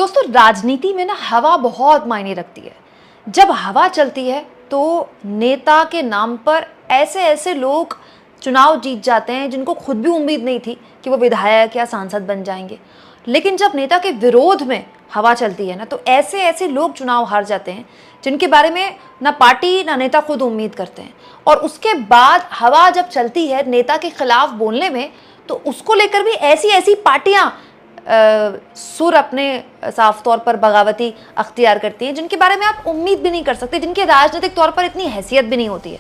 दोस्तों राजनीति में ना हवा बहुत मायने रखती है। जब हवा चलती है तो नेता के नाम पर ऐसे ऐसे लोग चुनाव जीत जाते हैं जिनको खुद भी उम्मीद नहीं थी कि वो विधायक या सांसद बन जाएंगे। लेकिन जब नेता के विरोध में हवा चलती है ना तो ऐसे ऐसे लोग चुनाव हार जाते हैं जिनके बारे में ना पार्टी ना नेता खुद उम्मीद करते हैं। और उसके बाद हवा जब चलती है नेता के खिलाफ बोलने में तो उसको लेकर भी ऐसी ऐसी पार्टियां सुर अपने साफ तौर पर बगावती अख्तियार करती हैं जिनके बारे में आप उम्मीद भी नहीं कर सकते, जिनके राजनीतिक तौर पर इतनी हैसियत भी नहीं होती है।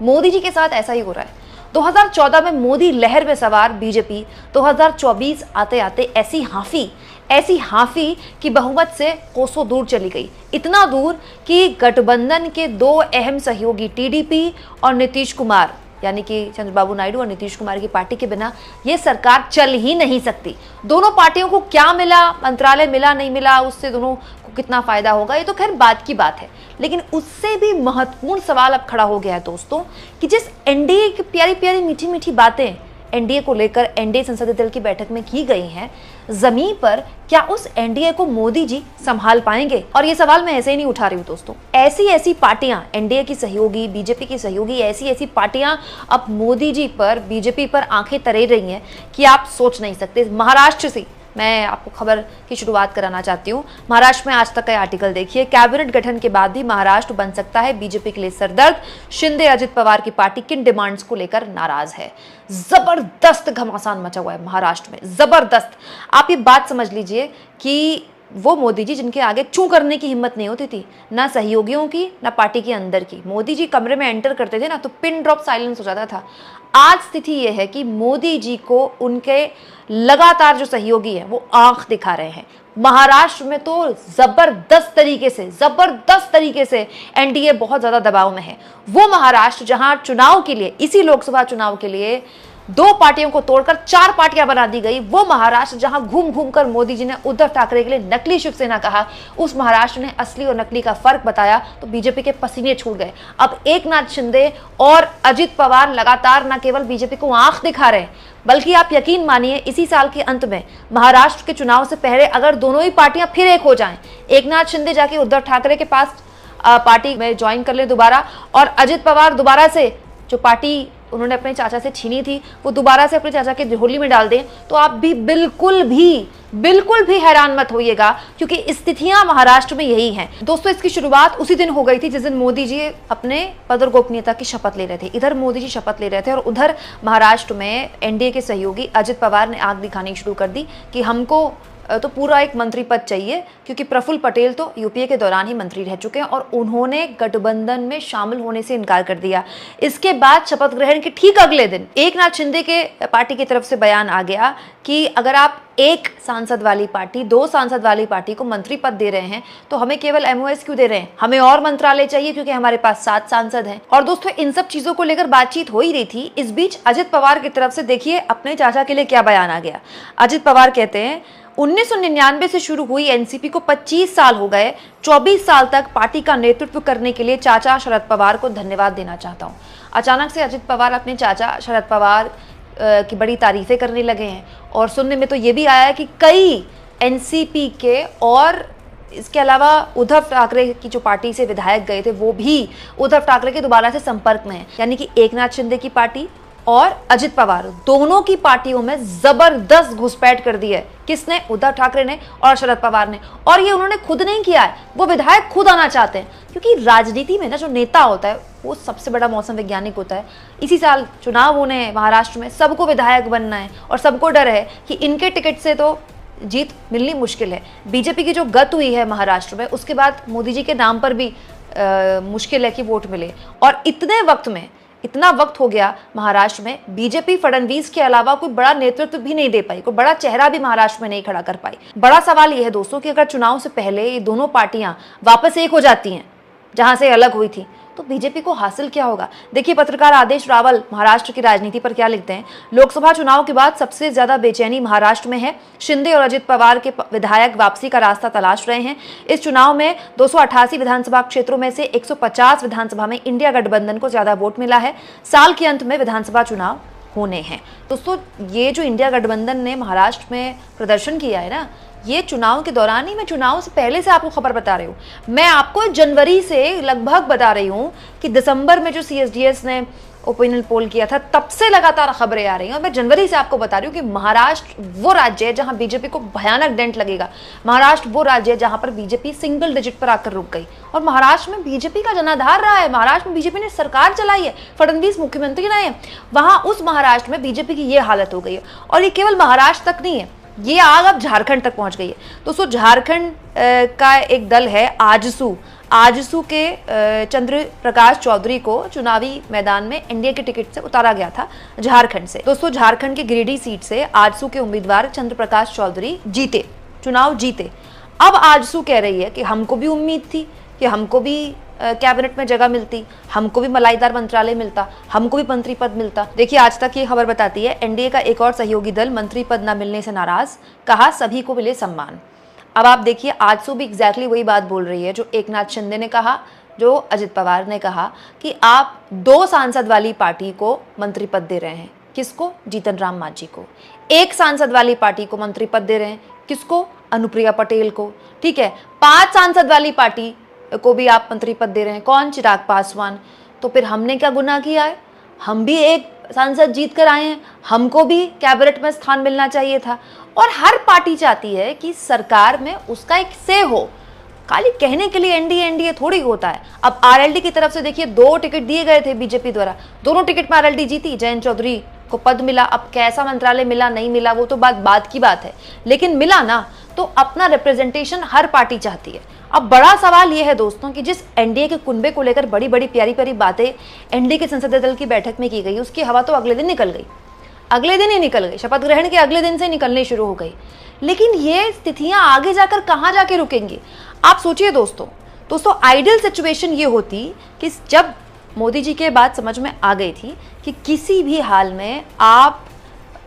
मोदी जी के साथ ऐसा ही हो रहा है। 2014 में मोदी लहर में सवार बीजेपी 2024 आते आते ऐसी हाफी कि बहुमत से कोसों दूर चली गई। इतना दूर कि गठबंधन के दो अहम सहयोगी टीडीपी और नीतीश कुमार यानी कि चंद्रबाबू नायडू और नीतीश कुमार की पार्टी के बिना ये सरकार चल ही नहीं सकती। दोनों पार्टियों को क्या मिला, मंत्रालय मिला नहीं मिला, उससे दोनों को कितना फायदा होगा, ये तो खैर बात की बात है। लेकिन उससे भी महत्वपूर्ण सवाल अब खड़ा हो गया है दोस्तों कि जिस एनडीए की प्यारी प्यारी मीठी मीठी बातें एनडीए को लेकर एनडीए संसदीय दल की बैठक में की गई हैं, जमीन पर क्या उस एनडीए को मोदी जी संभाल पाएंगे? और ये सवाल मैं ऐसे ही नहीं उठा रही हूँ दोस्तों। ऐसी ऐसी पार्टियां एनडीए की सहयोगी, बीजेपी की सहयोगी, ऐसी ऐसी पार्टियां अब मोदी जी पर, बीजेपी पर आंखें तरेर रही हैं कि आप सोच नहीं सकते। महाराष्ट्र से मैं आपको खबर की शुरुआत कराना चाहती हूँ। महाराष्ट्र में आज तक का आर्टिकल देखिए। कैबिनेट गठन के बाद भी महाराष्ट्र बन सकता है बीजेपी के लिए सरदर्द। शिंदे अजित पवार की पार्टी किन डिमांड्स को लेकर नाराज है? जबरदस्त घमासान मचा हुआ है महाराष्ट्र में, जबरदस्त। आप ये बात समझ लीजिए कि वो मोदी जी जिनके आगे चूं करने की हिम्मत नहीं होती थी, ना सहयोगियों की ना पार्टी के अंदर की। मोदी जी कमरे में एंटर करते थे ना तो पिन ड्रॉप साइलेंस हो जाता था। आज स्थिति यह है कि मोदी जी को उनके लगातार जो सहयोगी हैं वो आंख दिखा रहे हैं। महाराष्ट्र में तो जबरदस्त तरीके से एनडीए बहुत ज्यादा दबाव में है। वो महाराष्ट्र जहां चुनाव के लिए, इसी लोकसभा चुनाव के लिए दो पार्टियों को तोड़कर चार पार्टियां बना दी गई, वो महाराष्ट्र जहां घूम घूम कर मोदी जी ने उद्धव ठाकरे के लिए नकली शिवसेना कहा, उस महाराष्ट्र ने असली और नकली का फर्क बताया तो बीजेपी के पसीने छूट गए। अब एकनाथ शिंदे और अजित पवार लगातार न केवल बीजेपी को आंख दिखा रहे हैं, बल्कि आप यकीन मानिए इसी साल के अंत में महाराष्ट्र के चुनाव से पहले अगर दोनों ही पार्टियां फिर एक हो जाएं, एकनाथ शिंदे जाके उद्धव ठाकरे के पास पार्टी में ज्वाइन कर ले दोबारा, और अजित पवार दोबारा से जो पार्टी उन्होंने अपने चाचा से छीनी थी वो दोबारा से अपने चाचा की झोली में डाल दें, तो आप भी बिल्कुल भी हैरान मत होइएगा, क्योंकि स्थितियां महाराष्ट्र में यही हैं। दोस्तों इसकी शुरुआत उसी दिन हो गई थी जिस दिन मोदी जी अपने पद और गोपनीयता की शपथ ले रहे थे। इधर मोदी जी शपथ ले रहे थे और उधर महाराष्ट्र में एनडीए के सहयोगी अजित पवार ने आग दिखानी शुरू कर दी कि हमको तो पूरा एक मंत्री पद चाहिए, क्योंकि प्रफुल्ल पटेल तो यूपीए के दौरान ही मंत्री रह चुके हैं और उन्होंने गठबंधन में शामिल होने से इनकार कर दिया। इसके बाद शपथ ग्रहण के ठीक अगले दिन एकनाथ शिंदे के पार्टी की तरफ से बयान आ गया कि अगर आप एक सांसद वाली पार्टी, दो सांसद वाली पार्टी को मंत्री पद दे रहे हैं तो हमें केवल एमओएस क्यों दे रहे हैं? हमें और मंत्रालय चाहिए क्योंकि हमारे पास 7 सांसद हैं। और दोस्तों इन सब चीजों को लेकर बातचीत हो ही रही थी। इस बीच अजित पवार की तरफ से देखिए अपने चाचा के लिए क्या बयान आ गया। अजित पवार कहते हैं 1999 से शुरू हुई एनसीपी को 25 साल हो गए। 24 साल तक पार्टी का नेतृत्व करने के लिए चाचा शरद पवार को धन्यवाद देना चाहता हूं। अचानक से अजित पवार अपने चाचा शरद पवार की बड़ी तारीफें करने लगे हैं और सुनने में तो ये भी आया है कि कई एनसीपी के और इसके अलावा उद्धव ठाकरे की जो पार्टी से विधायक गए थे वो भी उद्धव ठाकरे के दोबारा से संपर्क में हैं। यानी कि एकनाथ शिंदे की पार्टी और अजित पवार दोनों की पार्टियों में जबरदस्त घुसपैठ कर दी है। किसने? उद्धव ठाकरे ने और शरद पवार ने। और ये उन्होंने खुद नहीं किया है, वो विधायक खुद आना चाहते हैं, क्योंकि राजनीति में ना जो नेता होता है वो सबसे बड़ा मौसम वैज्ञानिक होता है। इसी साल चुनाव होने हैं महाराष्ट्र में, सबको विधायक बनना है और सबको डर है कि इनके टिकट से तो जीत मिलनी मुश्किल है। बीजेपी की जो गत हुई है महाराष्ट्र में उसके बाद मोदी जी के नाम पर भी मुश्किल है कि वोट मिले। और इतना वक्त हो गया महाराष्ट्र में, बीजेपी फडणवीस के अलावा कोई बड़ा नेतृत्व भी नहीं दे पाई, कोई बड़ा चेहरा भी महाराष्ट्र में नहीं खड़ा कर पाई। बड़ा सवाल यह है दोस्तों कि अगर चुनाव से पहले ये दोनों पार्टियां वापस एक हो जाती हैं जहां से अलग हुई थी तो बीजेपी को हासिल क्या होगा? देखिए पत्रकार आदेश रावल महाराष्ट्र की राजनीति पर क्या लिखते हैं। लोकसभा चुनाव के बाद सबसे ज्यादा बेचैनी महाराष्ट्र में है। शिंदे और अजित पवार के विधायक वापसी का रास्ता तलाश रहे हैं। इस चुनाव में 288 विधानसभा क्षेत्रों में से 150 विधानसभा में इंडिया गठबंधन को ज्यादा वोट मिला है। साल के अंत में विधानसभा चुनाव होने हैं। दोस्तों ये जो इंडिया गठबंधन ने महाराष्ट्र में प्रदर्शन किया है ना, ये चुनाव के दौरान ही, मैं चुनाव से पहले से आपको खबर बता रही हूँ। मैं आपको जनवरी से लगभग बता रही हूँ कि दिसंबर में जो CSDS ने ओपिनियन पोल किया था, तब से लगातार खबरें आ रही हैं। और मैं जनवरी से आपको बता रही हूँ कि महाराष्ट्र वो राज्य है जहां बीजेपी को भयानक डेंट लगेगा। महाराष्ट्र वो राज्य है जहां पर बीजेपी सिंगल डिजिट पर आकर रुक गई। और महाराष्ट्र में बीजेपी का जनाधार रहा है। महाराष्ट्र में बीजेपी ने सरकार चलाई है, फडणवीस मुख्यमंत्री रहे हैं। वहां उस महाराष्ट्र में बीजेपी की ये हालत हो गई है। और ये केवल महाराष्ट्र तक नहीं है, ये आग अब झारखंड तक पहुंच गई है। दोस्तों, झारखंड का एक दल है आजसू के चंद्र प्रकाश चौधरी को चुनावी मैदान में एनडीए के टिकट से उतारा गया था झारखंड से। दोस्तों, झारखंड की गिरिडीह सीट से आजसू के उम्मीदवार चंद्र प्रकाश चौधरी चुनाव जीते। अब आजसू कह रही है कि हमको भी उम्मीद थी कि हमको भी कैबिनेट में जगह मिलती, हमको भी मलाईदार मंत्रालय मिलता, हमको भी मंत्री पद मिलता। देखिए, आज तक ये खबर बताती है एनडीए का एक और सहयोगी दल मंत्री पद न मिलने से नाराज, कहा सभी को मिले सम्मान। अब आप देखिए, आजसू भी एग्जैक्टली वही बात बोल रही है जो एकनाथ शिंदे ने कहा, जो अजित पवार ने कहा कि आप 2 सांसद वाली पार्टी को मंत्री पद दे रहे हैं। किसको? जीतन राम मांझी को। 1 सांसद वाली पार्टी को मंत्री पद दे रहे हैं। किसको? अनुप्रिया पटेल को। ठीक है, 5 सांसद वाली पार्टी को भी आप मंत्री पद दे रहे हैं। कौन? चिराग पासवान। तो फिर हमने क्या गुनाह किया है? हम भी 1 सांसद जीत कर आए हैं, हमको भी कैबिनेट में स्थान मिलना चाहिए था। और हर पार्टी चाहती है कि सरकार में उसका एक से हो। खाली कहने के लिए एनडीए थोड़ी होता है। अब आरएलडी की तरफ से देखिए 2 टिकट दिए गए थे बीजेपी द्वारा, दोनों टिकट में आरएलडी जीती, जयंत चौधरी को पद मिला। अब कैसा मंत्रालय मिला नहीं मिला वो तो बात की बात है, लेकिन मिला ना। तो अपना रिप्रेजेंटेशन हर पार्टी चाहती है। अब बड़ा सवाल यह है दोस्तों कि जिस एनडीए के कुनबे को लेकर बड़ी बड़ी प्यारी प्यारी बातें एनडीए के संसदीय दल की बैठक में की गई, उसकी हवा तो अगले दिन निकल गई। अगले दिन ही निकल गई, शपथ ग्रहण के अगले दिन से निकलने शुरू हो गई। लेकिन ये स्थितियां आगे जाकर कहां जाके रुकेंगी? आप सोचिए दोस्तों, आइडियल सिचुएशन ये होती कि जब मोदी जी के बात समझ में आ गई थी कि किसी भी हाल में आप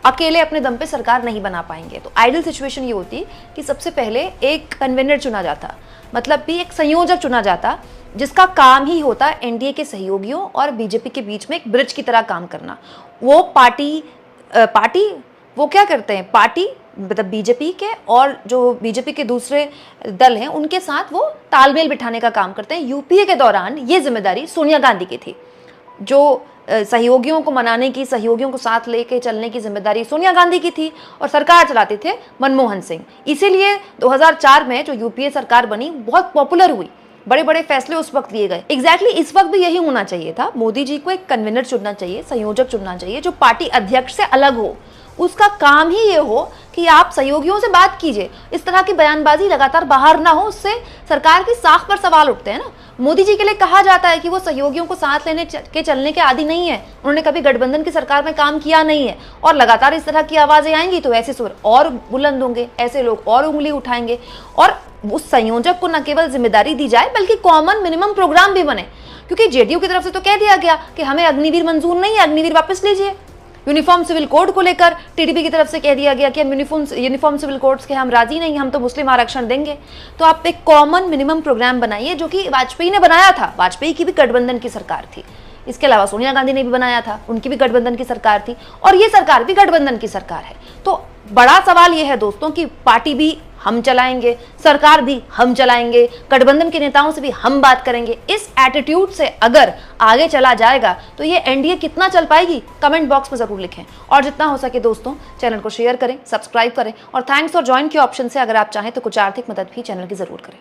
अकेले अपने दम पे सरकार नहीं बना पाएंगे, तो आइडियल सिचुएशन ये होती कि सबसे पहले एक कन्वेनर चुना जाता, मतलब भी एक संयोजक चुना जाता, जिसका काम ही होता एनडीए के सहयोगियों और बीजेपी के बीच में एक ब्रिज की तरह काम करना। वो पार्टी वो क्या करते हैं, पार्टी मतलब बीजेपी के और जो बीजेपी के दूसरे दल हैं उनके साथ वो तालमेल बिठाने का काम करते हैं। यूपीए के दौरान ये जिम्मेदारी सोनिया गांधी की थी। जो सहयोगियों को मनाने की, सहयोगियों को साथ लेके चलने की जिम्मेदारी सोनिया गांधी की थी और सरकार चलाते थे मनमोहन सिंह। इसीलिए 2004 में जो यूपीए सरकार बनी बहुत पॉपुलर हुई, बड़े बड़े फैसले उस वक्त लिए गए। एग्जैक्टली इस वक्त भी यही होना चाहिए था। मोदी जी को एक कन्वीनर चुनना चाहिए, संयोजक चुनना चाहिए जो पार्टी अध्यक्ष से अलग हो। उसका काम ही ये हो कि आप सहयोगियों से बात कीजिए, इस तरह की बयानबाजी लगातार बाहर ना हो, उससे सरकार की साख पर सवाल उठते हैं ना। मोदी जी के लिए कहा जाता है कि वो सहयोगियों को साथ लेने के चलने के आदी नहीं है, उन्होंने कभी गठबंधन की सरकार में काम किया नहीं है। और लगातार इस तरह की आवाजें आएंगी तो ऐसे सुर और बुलंद होंगे, ऐसे लोग और उंगली उठाएंगे। और उस संयोजक को न केवल जिम्मेदारी दी जाए बल्कि कॉमन मिनिमम प्रोग्राम भी बने, क्योंकि जेडीयू की तरफ से तो कह दिया गया कि हमें अग्निवीर मंजूर नहीं है, अग्निवीर वापस लीजिए। यूनिफॉर्म सिविल कोड को लेकर टीडीपी की तरफ से कह दिया गया कि हम यूनिफॉर्म सिविल कोड्स के हम राजी नहीं, हम तो मुस्लिम आरक्षण देंगे। तो आप एक कॉमन मिनिमम प्रोग्राम बनाइए, जो कि वाजपेयी ने बनाया था। वाजपेयी की भी गठबंधन की सरकार थी, इसके अलावा सोनिया गांधी ने भी बनाया था, उनकी भी गठबंधन की सरकार थी, और ये सरकार भी गठबंधन की सरकार है। तो बड़ा सवाल यह है दोस्तों कि पार्टी भी हम चलाएंगे, सरकार भी हम चलाएंगे, गठबंधन के नेताओं से भी हम बात करेंगे। इस एटीट्यूड से अगर आगे चला जाएगा तो ये एनडीए कितना चल पाएगी, कमेंट बॉक्स में जरूर लिखें। और जितना हो सके दोस्तों चैनल को शेयर करें, सब्सक्राइब करें, और थैंक्स और ज्वाइन के ऑप्शन से अगर आप चाहें तो कुछ आर्थिक मदद भी चैनल की जरूर करें।